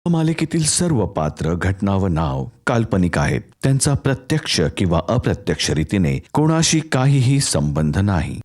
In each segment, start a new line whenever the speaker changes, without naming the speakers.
मालिकेतील सर्व पात्र, घटना व नाव काल्पनिक आहेत. त्यांचा प्रत्यक्ष किंवा अप्रत्यक्ष रीतीने कोणाशी काहीही संबंध नाही.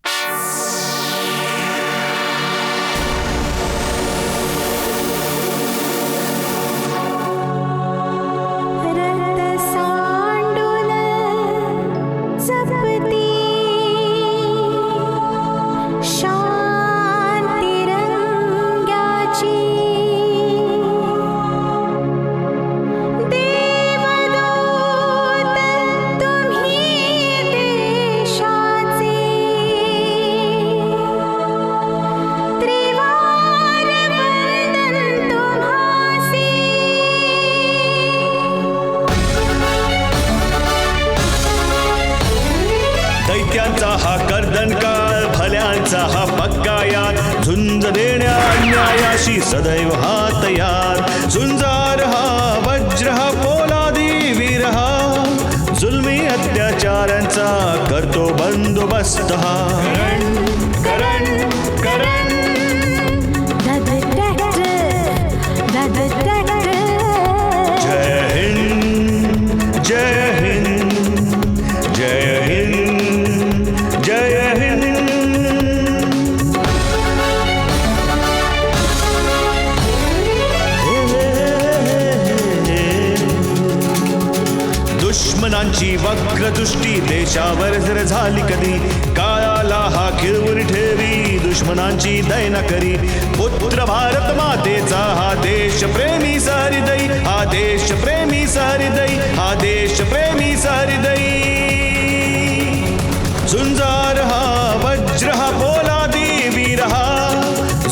दैत्यांचा हा कर्दनकाळ, भल्यांचा हा पक्का यार, झुंज देण्या अन्यायाशी सदैव हा तयार. झुंजार हा वज्र हा पोलादी वीर हा, जुलमी अत्याचारांचा करतो बंदोबस्त हा. करण करण जय हिंद जय हिंद जय हिंद जय हिंद. दुश्मनांची वक्रदृष्टी देशावर जर झाली कधी, काळाला हा खिळवून ठेवी, दुश्मनांची दैना करी. पुत्र भारत मातेचा हा देश प्रेमी सहृदयी, हा देश प्रेमी सहृदयी, हा देश प्रेमी सहृदयी. झुंजार हा वज्र हा पोलादी वीर हा,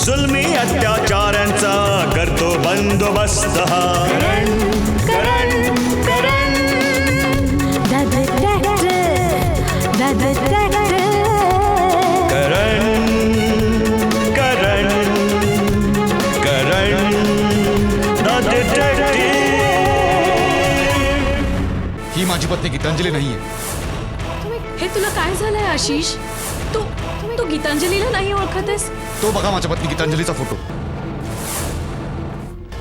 जुलमी अत्याचारांचा करतो बंदोबस्त हा. करण करण करण करण
ही माझी पत्नी गीतांजली नाहीये.
हे तुला काय झालंय आशिष? तू तू गीतांजलीला नाही ओळखतेस?
तो बघा माझ्या पत्नी गीतांजलीचा फोटो.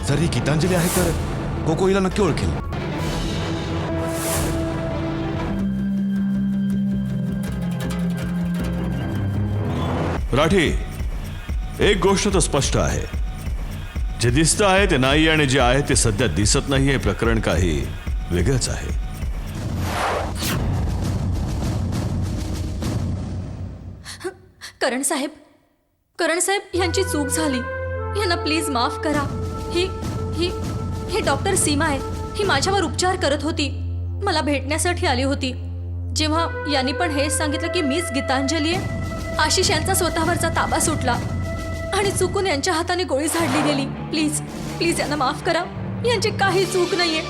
जर ही गीतांजली आहे तर कोको हिला नक्की ओळखेल.
राठी, एक गोष्ट तर स्पष्ट आहे, जे दिसतं आहे ते नाही आणि जे आहे ते सध्या दिसत नाही. हे प्रकरण काही वेगळंच आहे.
करण साहेब यांची चूक झाली. यांना प्लीज माफ करा. ही ही ही डॉक्टर सीमा आहे. ही माझ्यावर उपचार करत होती, मला भेटण्यासाठी आली होती. जेव्हा यांनी पण हेच सांगितलं की मीच गीतांजली आहे, आशिष यांचा स्वतःवरचा ताबा सुटला आणि चुकून यांच्या हाताने गोळी झाडली गेली. प्लीज प्लीज यांना माफ करा. यांची काही चूक नाहीये,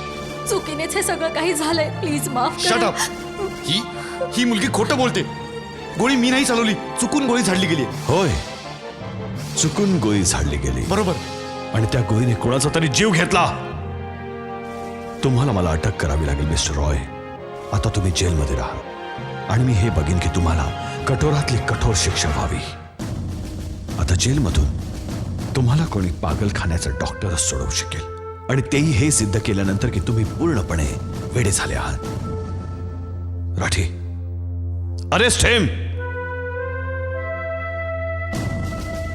चुकीनेच हे सगळं काही झालंय. प्लीज माफ
शट
करा.
अप. ही मुलगी खोटं बोलते. गोळी मी नाही चालवली, चुकून गोळी झाडली गेली.
होय, चुकून गोळी झाडली गेली.
बरोबर.
आणि त्या गोळीने कोणाचा तरी जीव घेतला. तुम्हाला मला अटक करावी लागेल मिस्टर रॉय. आता तुम्ही जेलमध्ये राहा आणि मी हे बघीन की तुम्हाला कठोरातली कठोर शिक्षा व्हावी. आता जेलमधून तुम्हाला कोणी पागलखान्याचा डॉक्टरच सोडवू शकेल, आणि तेही हे सिद्ध केल्यानंतर की तुम्ही पूर्णपणे वेडे झाले आहात. Rathi, arrest him.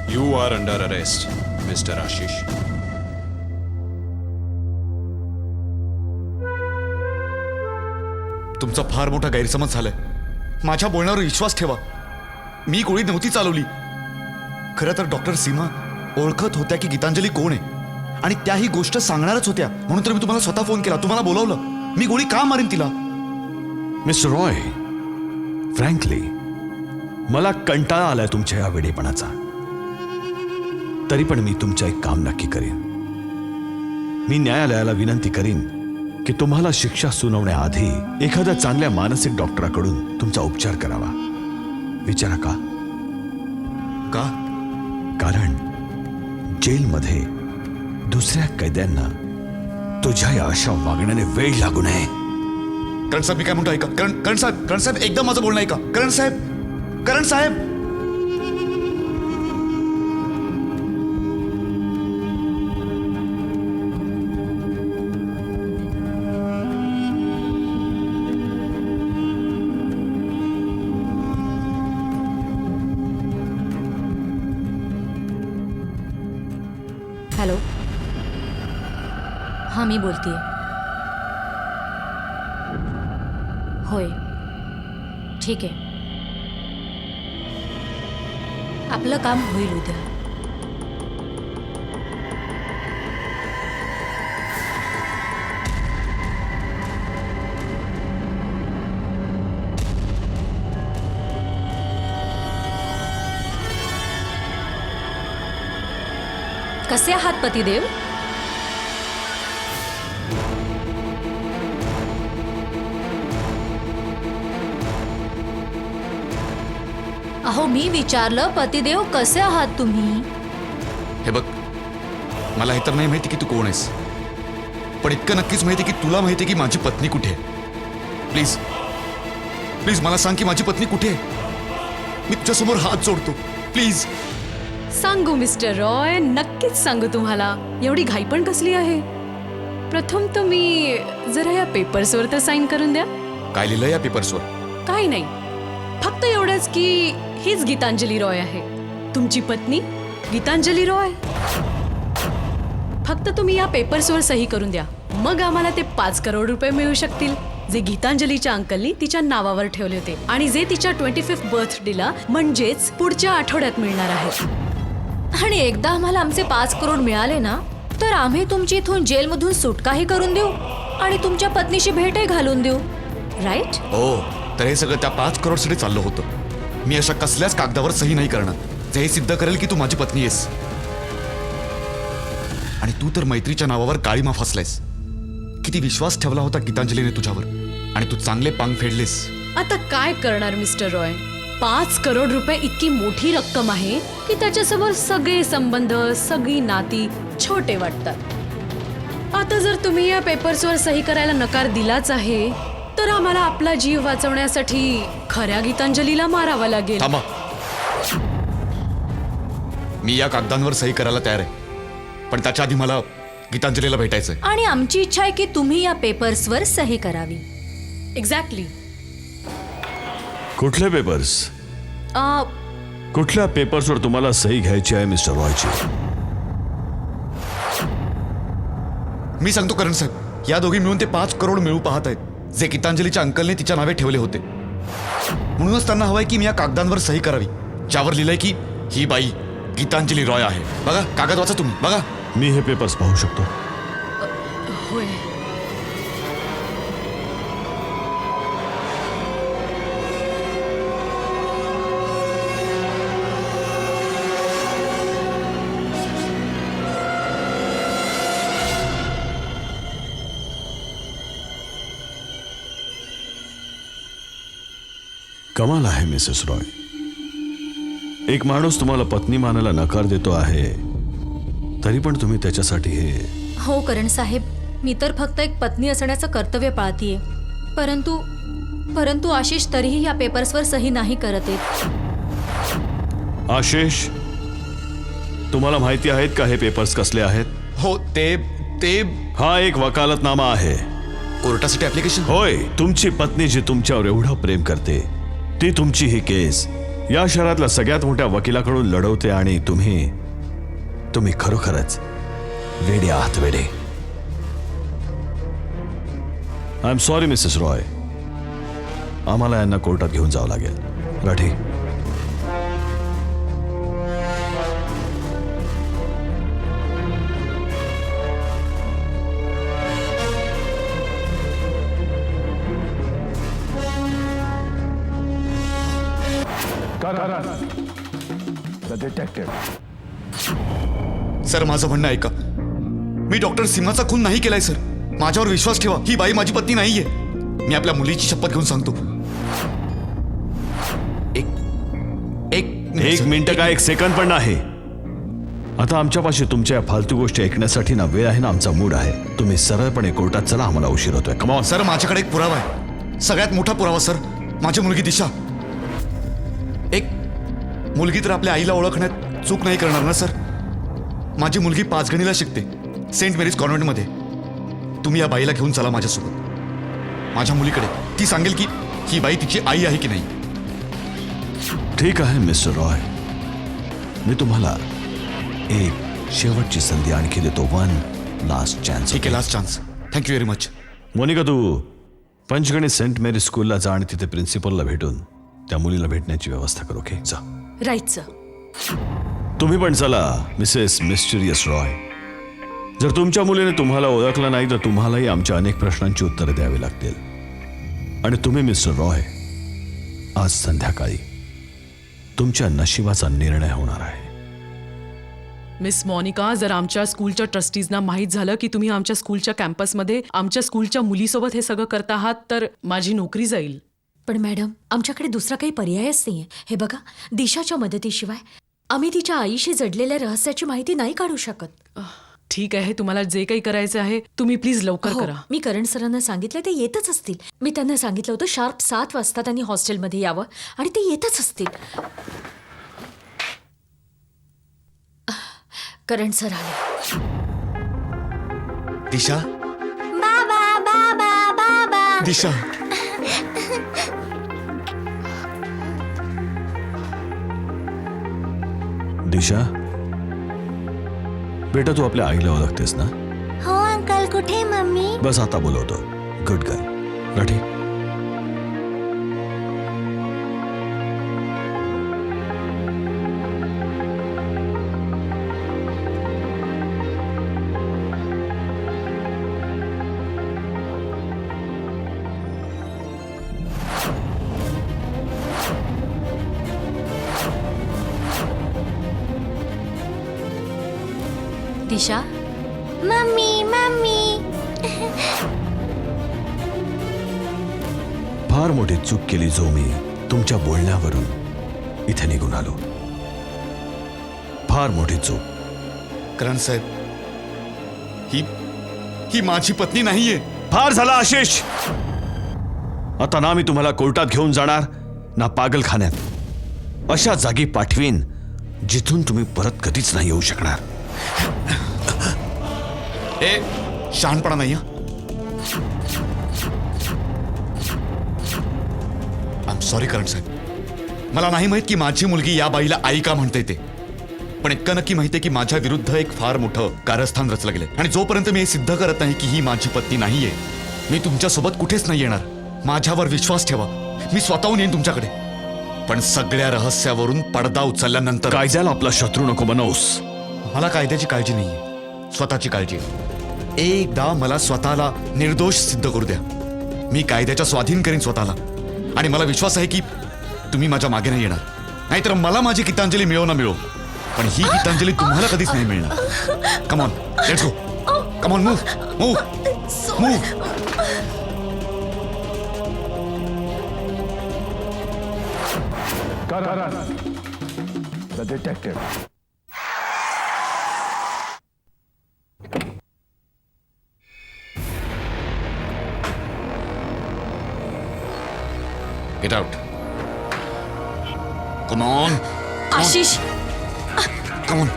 You are under arrest, Mr. Ashish.
तुमचा फार मोठा गैरसमज झालाय. माझ्या बोलण्यावर विश्वास ठेवा. मी गोळी नव्हती चालवली. खरं तर डॉक्टर सीमा ओळखत होत्या की गीतांजली कोण आहे आणि त्याही गोष्ट सांगणारच होत्या, म्हणून तर मी तुम्हाला स्वतः फोन केला, तुम्हाला बोलावलं. मी गोळी का मारेन तिला?
मिस्टर रॉय, फ्रँकली मला कंटाळा आलाय तुमच्या या वेडेपणाचा. तरी पण मी तुमचं एक काम नक्की करेन. मी न्यायालयाला विनंती करीन की तुम्हाला शिक्षा सुनावण्याआधी एखाद्या चांगल्या मानसिक डॉक्टराकडून तुमचा उपचार करावा. विचारा का? कारण जेलमध्ये दुसऱ्या कैद्यांना तुझ्या या अशा वागण्याने वेळ लागू नये.
करण साहेब, मी काय म्हणतो ऐका. करण साहेब एकदम माझं बोलणं ऐका. करण साहेब
हॅलो, हां मी बोलतीये. होय, ठीक आहे. आपलं काम होईल उद्या. कसे आहात पतिदेव? अहो मी विचारलं पतिदेव कसे आहात तुम्ही?
हे बघ, मला हे तर नाही माहिती की तू कोण आहेस, पण इतकं नक्कीच माहिती की तुला माहिती की माझी पत्नी कुठे आहे. प्लीज प्लीज मला सांग की माझी पत्नी कुठे आहे. मी तुझ्यासमोर हात जोडतो, प्लीज.
सांगू मिस्टर रॉय, नक्कीच सांगू तुम्हाला. एवढी घाई पण कसली आहे? प्रथम तुम्ही जरा या पेपर्सवर तर साईन करून द्या.
काय लिहिलं या पेपर्सवर?
काही नाही, फक्त एवढंच की हीच गीतांजली रॉय आहे, तुमची पत्नी गीतांजली रॉय. फक्त तुम्ही या पेपर्सवर सही करून द्या, मग आम्हाला ते 5 करोड रुपये मिळू शकतील, जे गीतांजलीच्या अंकलनी तिच्या नावावर ठेवले होते आणि जे तिच्या 25th बर्थडेला म्हणजेच पुढच्या आठवड्यात मिळणार आहे.
आणि एकदा आम्हाला आमचे 5 करोड मिळाले ना, तर आम्ही तुमची इथून जेलमधून सुटकाही करून देऊ आणि तुमच्या पत्नीशी भेटही घालून देऊ, राईट?
हो, तर हे सगळं त्या 5 करोडसाठी चाललं होतं. मी अशा कसल्याच कागदावर सही नाही करणार जे हे सिद्ध करेल की तू माझी पत्नी आहेस. आणि तू तर मैत्रीच्या नावावर काळीमा फसलायस. किती विश्वास ठेवला होता गीतांजलीने तुझ्यावर, आणि तू चांगले पांग फेडलेस.
आता काय करणार मिस्टर रॉय? 5 करोड रुपये इतकी मोठी रक्कम आहे की त्याच्यासमोर सगळे संबंध, सगळी नाती छोटे वाटतात. आता जर तुम्ही या पेपर्सवर सही करायला नकार दिलाच आहे, तर आम्हाला आपला जीव वाचवण्यासाठी खऱ्या गीतांजलीला मारावं लागेल.
थांबा, मी या कागदांवर सही करायला तयार आहे, पण त्याच्या आधी मला गीतांजलीला भेटायचंय.
आणि आमची इच्छा आहे की तुम्ही या पेपर्सवर सही करावी.
एक्झॅक्टली.
कुठले पेपर्स? कुठल्या पेपर्सवर तुम्हाला सही घ्यायची आहे मिस्टर रॉयची?
मी सांगतो करण साहेब, या दोघी मिळून ते 5 करोड मिळू पाहत आहेत, जे गीतांजलीच्या अंकलने तिच्या नावे ठेवले होते. म्हणूनच त्यांना हवंय की मी या कागदांवर सही करावी, ज्यावर लिहिलंय की ही बाई गीतांजली रॉय आहे. बघा, कागद वाचा तुम्ही, बघा.
मी हे पेपर्स पाहू शकतो?
होय.
कमाल आहे मिसेस रॉय. एक माणूस तुम्हाला पत्नी मानायला नकार देतो आहे, तरी पण तुम्ही त्याच्यासाठी हे.
हो करण साहेब, मी तर फक्त एक पत्नी असण्याचं कर्तव्य पाळतीये, परंतु आशिष तरीही या पेपर्सवर सही नाही करत आहेत.
आशिष, तुम्हाला माहिती आहेत का हे पेपर्स कसले आहेत?
हो, ते
हा एक वकालतनामा आहे.
कोर्टासाठी ऍप्लिकेशन?
होय, तुमची पत्नी जी तुमच्यावर एवढं प्रेम करते, ती तुमची ही केस या शहरातल्या सगळ्यात मोठ्या वकिलाकडून लढवते, आणि तुम्ही खरोखरच वेडे आहात, वेडे. I am sorry Mrs Roy, आम्हाला यांना कोर्टात घेऊन जावं लागेल. राठी,
सर, माझं म्हणणं ऐका. मी डॉक्टर सीमाचा खून नाही केलाय सर. माझ्यावर विश्वास ठेवा, ही बाई माझी पत्नी नाहीये. मी आपल्या मुलीची शपथ घेऊन सांगतो.
एक मिनिट काय, एक सेकंद पण नाही. आता आमच्यापाशी तुमच्या फालतू गोष्टी ऐकण्यासाठी ना वेळ आहे ना आमचा मूड आहे. तुम्ही सरळपणे कोर्टात चला, आम्हाला उशीर होतोय. कमाल
सर, माझ्याकडे एक पुरावा आहे, सगळ्यात मोठा पुरावा सर. माझी मुलगी दिशा. एक मुलगी तर आपल्या आईला ओळखण्यात चूक नाही करणार ना सर. माझी मुलगी 5 गणीला शिकते, सेंट मेरीज कॉन्व्हेंटमध्ये. तुम्ही या बाईला घेऊन चला माझ्यासोबत, माझ्या मुलीकडे. ती सांगेल की ही बाई तिची आई आहे की नाही.
ठीक आहे मिस्टर रॉय, मी तुम्हाला 1, शेवटची संधी आणखी देतो. One last chance.
ठीक आहे, last chance. Thank you very much.
Monika, तू पंचगणी सेंट मेरी स्कूलला जा आणि तिथे प्रिन्सिपलला भेटून त्या मुलीला भेटण्याची व्यवस्था करू. ओके, जा.
Right sir.
तुम्ही पण चला मिसेस मिस्टिरियस रॉय. जर तुमच्या मुलीने तुम्हाला ओळखलं नाही तर तुम्हालाही आमच्या अनेक प्रश्नांची उत्तरं द्यावी लागतील. आणि तुम्ही मिस्टर रॉय, आज संध्याकाळी तुमच्या नशिबाचा निर्णय होणार आहे.
मिस मोनिका, जर आमच्या स्कूलच्या ट्रस्टीजना माहीत झालं की तुम्ही आमच्या स्कूलच्या कॅम्पसमध्ये आमच्या स्कूलच्या मुलीसोबत हे सगळं करत आहात तर माझी नोकरी जाईल.
पण मॅडम, आमच्याकडे दुसरा काही पर्यायच नाहीये. हे बघा, दिशाच्या मदतीशिवाय आम्ही तिच्या आईशी जडलेल्या रहस्याची माहिती नाही काढू शकत.
ठीक आहे, तुम्हाला जे काही करायचं आहे तुम्ही प्लीज लवकर
हो,
करा.
मी करण सरांना सांगितलं ते येतच असतील. मी त्यांना सांगितलं होतं शार्प 7 वाजता त्यांनी हॉस्टेलमध्ये यावं आणि ते येतच असतील. करण सर आले.
दिशा,
बाबा बाबा बाबा.
दिशा.
दिशा बेटा, तू आपल्या आईला ओळखतेस ना?
हो अंकल, कुठे मम्मी?
बस आता बोलवतो. Good girl. Rathi.
Disha,
mummy mummy.
फार मोठी चूक केली जो मी तुमच्या बोलण्यावरून इथे निघून आलो. फार मोठी चूक.
करण साहेब, ही माझी पत्नी नाहीये.
फार झाला आशिष. आता ना मी तुम्हाला कोर्टात घेऊन जाणार ना पागलखान्यात. अशा जागी पाठवीन जिथून तुम्ही परत कधीच नाही येऊ शकणार.
ए, शहाणपणा नाही. आय एम सॉरी करण साहेब. मला नाही माहित की माझी मुलगी या बाईला आई का म्हणते ते. पण इतकं नक्की माहितीये की माझ्या विरुद्ध एक फार मोठं कारस्थान रचलं गेलंय. आणि जोपर्यंत मी हे सिद्ध करत नाही की ही माझी पत्नी नाहीये, मी तुमच्यासोबत कुठेच नाही येणार. माझ्यावर विश्वास ठेवा, मी स्वतःहून येईन तुमच्याकडे. पण सगळ्या रहस्यावरून पडदा उचलल्यानंतर.
कायद्याला आपला शत्रू नको बनवूस.
मला कायद्याची काळजी नाहीये, स्वतःची काळजी आहे. एकदा मला स्वतःला निर्दोष सिद्ध करू द्या. मी कायद्याच्या स्वाधीन करीन स्वतःला. आणि मला विश्वास आहे की तुम्ही माझ्या मागे नाही येणार. नाहीतर मला माझी गीतांजली मिळो ना मिळो, पण ही गीतांजली तुम्हाला कधीच नाही मिळणार. Come on, let's go. Come on, move move move.
The detective.
Get out. Come on.
Ashish,
Come on.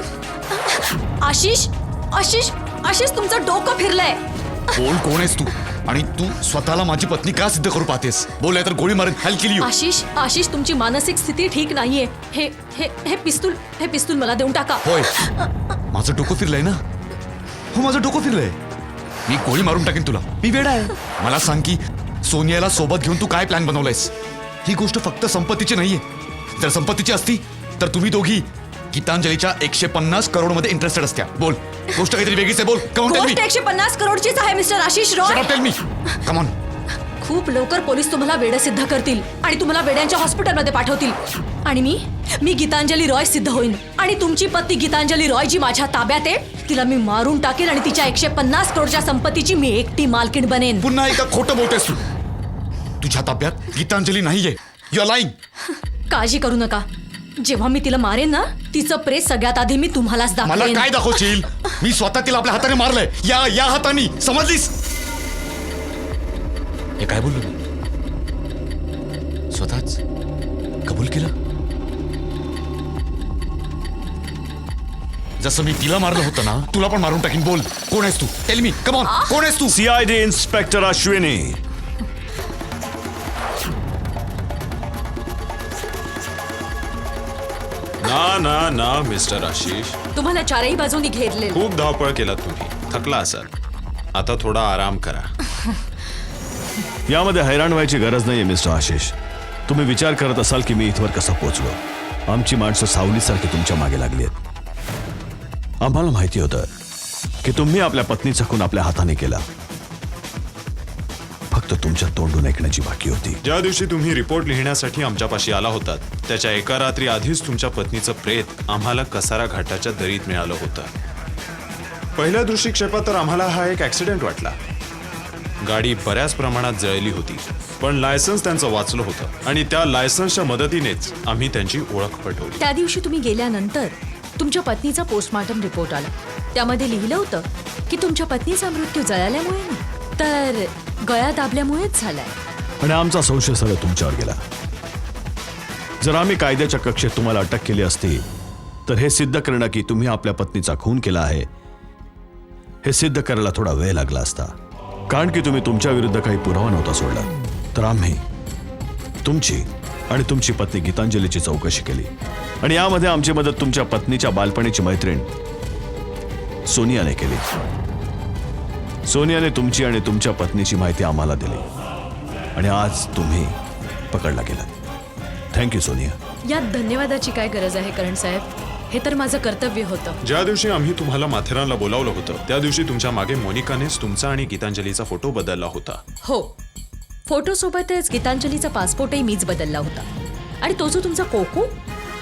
Ashish, Ashish, Ashish, तुमचं डोकं फिरलंय.
कोण आहेस तू? आणि तू स्वतःला माझी पत्नी का सिद्ध करू पाहतेस? बोल, तर गोळी मारेन. I'll kill you.
Ashish, Ashish, तुमची मानसिक स्थिती ठीक नाहीये. हे पिस्तूल मला देऊन टाका.
होय, माझं डोकं फिरलंय ना. हो, माझं डोकं फिरलंय. मी गोळी मारून टाकेन तुला. मी वेडा आहे. मला सांग की सोनियाला सोबत घेऊन तू काय प्लॅन बनवलायस? ही गोष्ट फक्त संपत्तीची नाहीये. जर संपत्तीची असती तर तुम्ही दोघी गीतांजलीच्या 150 करोड मध्ये इंटरेस्टेड असत्या. बोल, गोष्ट काहीतरी वेगळीच आहे. बोल, कम ऑन, टेल मी.
गोष्ट 150 करोडचीच आहे mister Ashish Roy.
Shut up, tell me. Come on.
खूप लवकर पोलीस तुम्हाला वेडं सिद्ध करतील आणि तुम्हाला वेड्यांच्या हॉस्पिटलमध्ये पाठवतील. आणि मी गीतांजली रॉय सिद्ध होईन. आणि तुमची पत्नी गीतांजली रॉय जी माझ्या ताब्यात आहे तिला मी मारून टाकेन आणि तिच्या 150 करोडच्या संपत्तीची मी एकटी मालकीण बनेन.
पुन्हा एकदा खोटं बोलतेस तू. तुझ्या ताब्यात गीतांजली नाहीये. You are lying.
काळजी करू नका. जेव्हा मी तिला मारेन ना, तिचं प्रेत सगळ्यात आधी मी तुम्हालाच
मला
दाखवेन.
काय दाखवशील? मी स्वतः तिला आपल्या हाताने मारलंय. या हाताने, समजलीस? हे काय बोललो मी? स्वतःच कबूल केलं. जसं मी तिला मारलं होतं ना, तुला पण मारून टाकीन. बोल, कोण आहेस तू? Tell me. कम ऑन, कोण आहेस तू?
CID inspector Ashwini.
ना ना ना मिस्टर आशिष,
तुम्हाला चारही बाजूनी घेरले.
खूप धावपळ केलात तुम्ही, थकला असाल. आता थोडा आराम करा.
यामध्ये हैराण व्हायची गरज नाहीये मिस्टर आशिष. तुम्ही विचार करत असाल की मी इथवर कसं पोहोचलो. आमची माणसं सावलीसारखी तुमच्या मागे लागली आहेत. आम्हाला माहिती होतं की तुम्ही आपल्या पत्नीचा खून आपल्या हाताने केला. फक्त तुमच्या तोंडून ऐकण्याची बाकी होती.
ज्या दिवशी तुम्ही रिपोर्ट लिहिण्यासाठी आमच्यापाशी आला होतात त्याच्या एका रात्री आधीच तुमच्या पत्नीचं प्रेत आम्हाला कसारा घाटाच्या दरीत मिळालं होतं. पहिल्या दृष्टिक्षेपात तर आम्हाला हा एक ऍक्सिडेंट वाटला. गाडी बऱ्याच प्रमाणात जळली होती, पण लायसन्स त्यांचं वाचलं होतं आणि त्या लायसन्सच्या मदतीनेच आम्ही त्यांची ओळख पटवली.
त्या दिवशी तुम्ही गेल्यानंतर तुमच्या पत्नीचा पोस्टमॉर्टम रिपोर्ट आला. त्यामध्ये लिहिलं होतं की तुमच्या पत्नीचा मृत्यू जळाल्यामुळे नाही, तर गळा दाबल्यामुळेच झालाय.
आणि आमचा संशय सरळ तुमच्यावर गेला. जर आम्ही कायद्याच्या कक्षेत तुम्हाला अटक केली असती तर हे सिद्ध करणं की तुम्ही आपल्या पत्नीचा खून केला आहे हे सिद्ध करायला थोडा वेळ लागला असता. कारण की तुम्ही तुमच्या विरुद्ध काही पुरावा नव्हता सोडला. तर आम्ही तुमची आणि तुमची पत्नी गीतांजलीची चौकशी केली आणि यामध्ये आमची मदत तुमच्या पत्नीच्या बालपणीची मैत्रीण सोनियाने केली. सोनियाने तुमची आणि तुमच्या पत्नीची माहिती आम्हाला दिली आणि आज तुम्ही पकडला गेलात. थँक्यू सोनिया.
यात धन्यवादाची काय गरज आहे करण साहेब, हे तर माझं कर्तव्य होतं.
ज्या दिवशी आम्ही तुम्हाला माथेरानला बोलावलं होतं त्या दिवशी तुमच्या मागे मोनिकानेच तुमचा आणि गीतांजलीचा फोटो बदलला होता.
हो, फोटोसोबतच गीतांजलीचा पासपोर्टही मीच बदलला होता. आणि तो जो तुमचा कोको,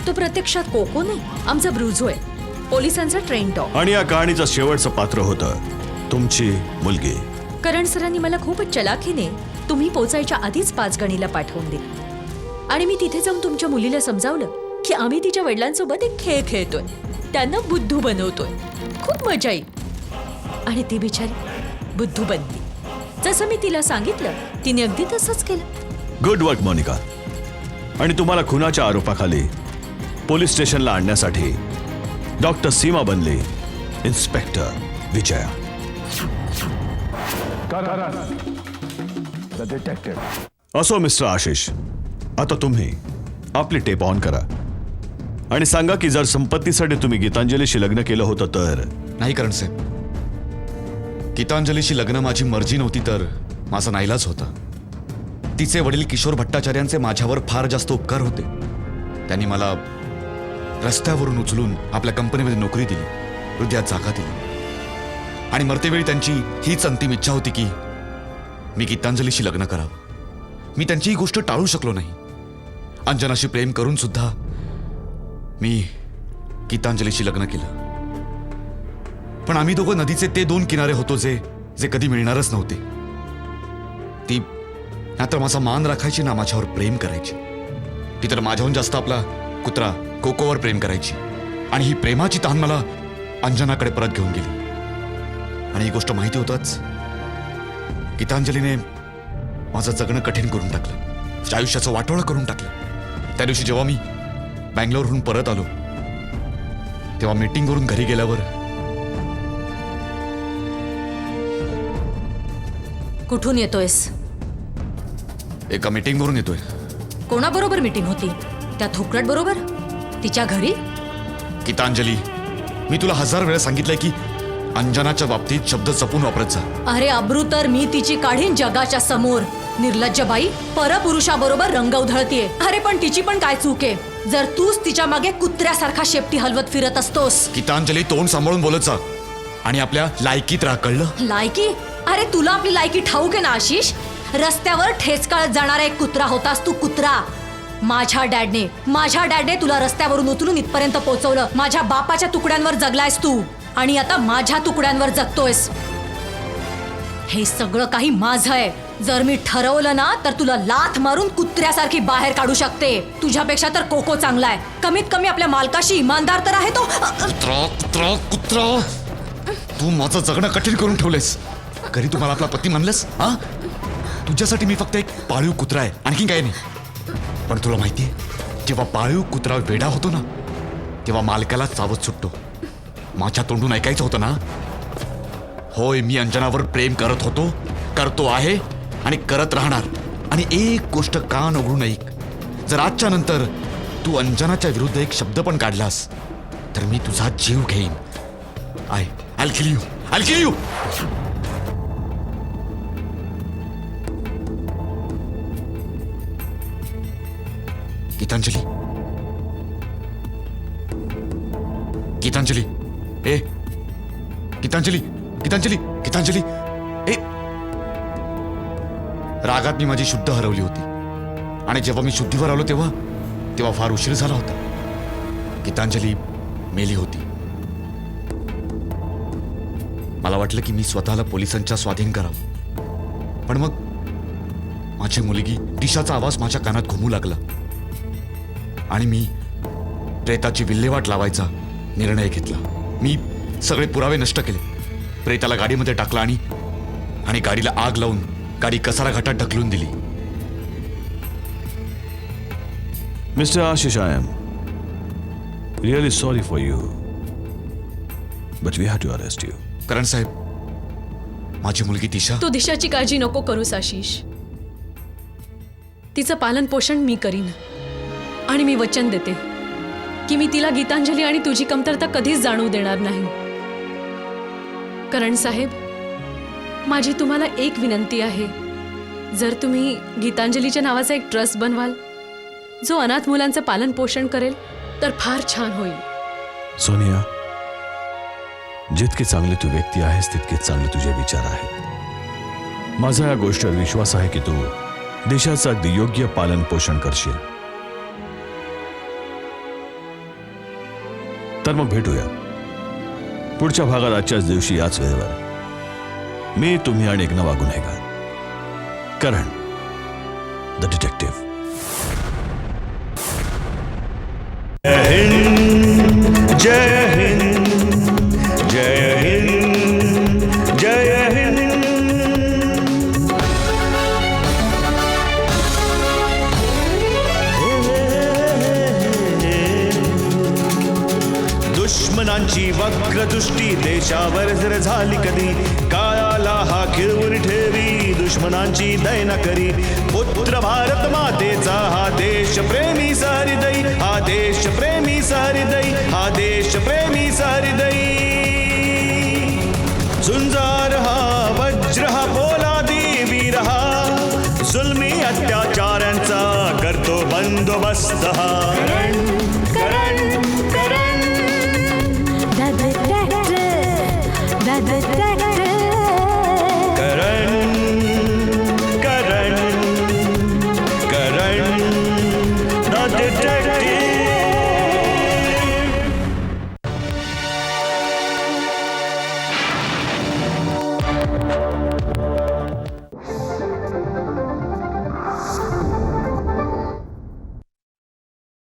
तो प्रत्यक्षात कोको नाही, आमचा ब्रुझो आहे, पोलिसांचा ट्रेन डॉग.
आणि या कहाणीचं शेवटचं पात्र होतं तुमची मुलगी.
करण सरांनी मला खूपच चलाखीने तुम्ही पोचायच्या आधीच 5 गणीला पाठवून दिली. आणि मी तिथे जाऊन तुमच्या मुलीला समजावलं की आम्ही तिच्या वडिलांसोबत एक खेळ खेळतोय, त्यांना बुद्धू बनवतोय, खूप मजा येईल. आणि ती बिचारी बुद्धू बनली. जसं मी तिला सांगितलं तिने अगदी तसंच केलं.
Good work Monika. आणि तुम्हाला खुनाच्या आरोपाखाली पोलीस स्टेशनला आणण्यासाठी डॉक्टर सीमा बनले इन्स्पेक्टर विजया. असो मिस्टर आशिष, आता तुम्ही आपली टेप ऑन करा आणि सांगा की जर संपत्तीसाठी तुम्ही गीतांजलीशी लग्न केलं होतं तर.
नाही करण साहेब, गीतांजलीशी लग्न माझी मर्जी नव्हती तर माझा नाईलाज होता. तिचे वडील किशोर भट्टाचार्यांचे माझ्यावर फार जास्त उपकार होते. त्यांनी मला रस्त्यावरून उचलून आपल्या कंपनीमध्ये नोकरी दिली, हृदयात जागा दिली. आणि मरतेवेळी त्यांची हीच अंतिम इच्छा होती की मी गीतांजलीशी लग्न करावं. मी त्यांची ही गोष्ट टाळू शकलो नाही. अंजनाशी प्रेम करून सुद्धा मी गीतांजलीशी लग्न केलं. पण आम्ही दोघं नदीचे ते 2 किनारे होतो जे कधी मिळणारच नव्हते. ती ना तर माझा मान राखायची ना माझ्यावर प्रेम करायची. ती तर माझ्याहून जास्त आपला कुत्रा कोकोवर प्रेम करायची. आणि ही प्रेमाची तहान मला अंजनाकडे परत घेऊन गेली. आणि ही गोष्ट माहिती होताच गीतांजलीने माझं जगणं कठीण करून टाकलं, तिच्या आयुष्याचं वाटोळं करून टाकलं. त्या दिवशी जेव्हा मी बँगलोरहून परत आलो तेव्हा मीटिंगवरून घरी गेल्यावर.
कुठून येतोयस?
एका मीटिंगवरून येतोय.
कोणाबरोबर मीटिंग होती? त्या थोकरट बरोबर? तिच्या घरी?
गीतांजली, मी तुला 1000 वेळा सांगितलंय की अंजनाच्या बाबतीत शब्द जपून वापरत जा.
अरे अब्रू तर मी तिची काढीन जगाच्या समोर. निर्लज्ज बाई, परपुरुषाबरोबर रंग उधळतीये. अरे पण तिची पण काय चूक आहे जर तूच तिच्या मागे कुत्र्यासारखा शेपटी हलवत फिरत असतोस?
गीतांजली, तोंड सांभाळून बोलत जा आणि आपल्या लायकीत राहा, कळलं?
लायकी? अरे तुला आपली लायकी ठाऊक आहे ना आशिष? रस्त्यावर ठेचकाळत जाणारा एक कुत्रा होतास तू, कुत्रा. माझ्या डॅडने तुला रस्त्यावरून उचलून इथपर्यंत पोहोचवलं. माझ्या बापाच्या तुकड्यांवर जगलायस तू आणि आता माझ्या तुकड्यांवर जगतोयस. हे सगळं काही माझं आहे. जर मी ठरवलं ना तर तुला लाथ मारून कुत्र्यासारखी बाहेर काढू शकते. तुझ्यापेक्षा तर कोको चांगला आहे. कमीत कमी आपल्या मालकाशी इमानदार तर आहे तो.
कुत्रा, तू माझं जगणं कठीण करून ठेवलेस. घरी तुम्हाला आपला पती मानलंस? हा, तुझ्यासाठी मी फक्त एक पाळीव कुत्रा आहे, आणखी काही नाही. पण तुला माहितीये, जेव्हा पाळीव कुत्रा वेडा होतो ना तेव्हा मालकाला चावत सुटतो. माझ्या तोंडून ऐकायचं होतं ना, होय मी अंजनावर प्रेम करत होतो, करतो आहे आणि करत राहणार. आणि एक गोष्ट कान उघडून ऐक, जर आजच्या नंतर तू अंजनाच्या विरुद्ध एक शब्द पण काढलास तर मी तुझा जीव घेईन. I'll kill you. I'll kill you. Gitanjali, Gitanjali, ए गीतांजली, गीतांजली, गीतांजली, ए. रागात मी माझी शुद्ध हरवली होती आणि जेव्हा मी शुद्धीवर आलो तेव्हा फार उशीर झाला होता. गीतांजली मेली होती. मला वाटलं की मी स्वतःला पोलिसांच्या स्वाधीन करावं, पण मग माझी मुलगी दिशाचा आवाज माझ्या कानात घुमू लागला आणि मी प्रेताची विल्हेवाट लावायचा निर्णय घेतला. मी सगळे पुरावे नष्ट केले, प्रेताला गाडीमध्ये टाकला आणि गाडीला आग लावून गाडी कसारा घाटात ढकलून दिली.
Mr. Ashish, I am really sorry for you. But we had to arrest you.
करण साहेब, माझी मुलगी दिशा.
तू दिशाची काळजी नको करूस आशिष. तिचं पालन पोषण मी करीन आणि मी वचन देते की मी तिला गीतांजली आणि तुझी कमतरता कधीच जाणवू देणार नाही. करण साहेब, माझी तुम्हाला एक विनंती आहे. जर तुम्ही गीतांजलीच्या नावाचा एक ट्रस्ट बनवाल जो अनाथ मुलांचं पालन पोषण करेल तर फार छान होईल.
सोनिया, जितके चांगले तू व्यक्ती आहेस तितके चांगले तुझे विचार आहेत. माझा या गोष्टीवर विश्वास आहे की तू देशाचं अगदी योग्य पालन पोषण करशील. तर मग भेटूया पुढच्या भागात आजच्याच दिवशी याच वेळेवर. मी, तुम्ही आणि एक नवा गुन्हेगार, करण द डिटेक्टिव्ह.
जय हिंद, जय हिंद, जय हिंद. दुश्मनांची वक्रदृष्टी देशावर जर झाली कधी, काळाला हा खिळवून ठेवी, दुश्मनांची दयना करी. पुत्र भारत मातेचा हा देश प्रेमी सहृदयी, हा देश प्रेमी सहृदयी, हा देश प्रेमी सहृदयी. झुंजार हा वज्र हा पोलादी वीर हा, जुलमी अत्याचारांचा करतो बंदोबस्त हा.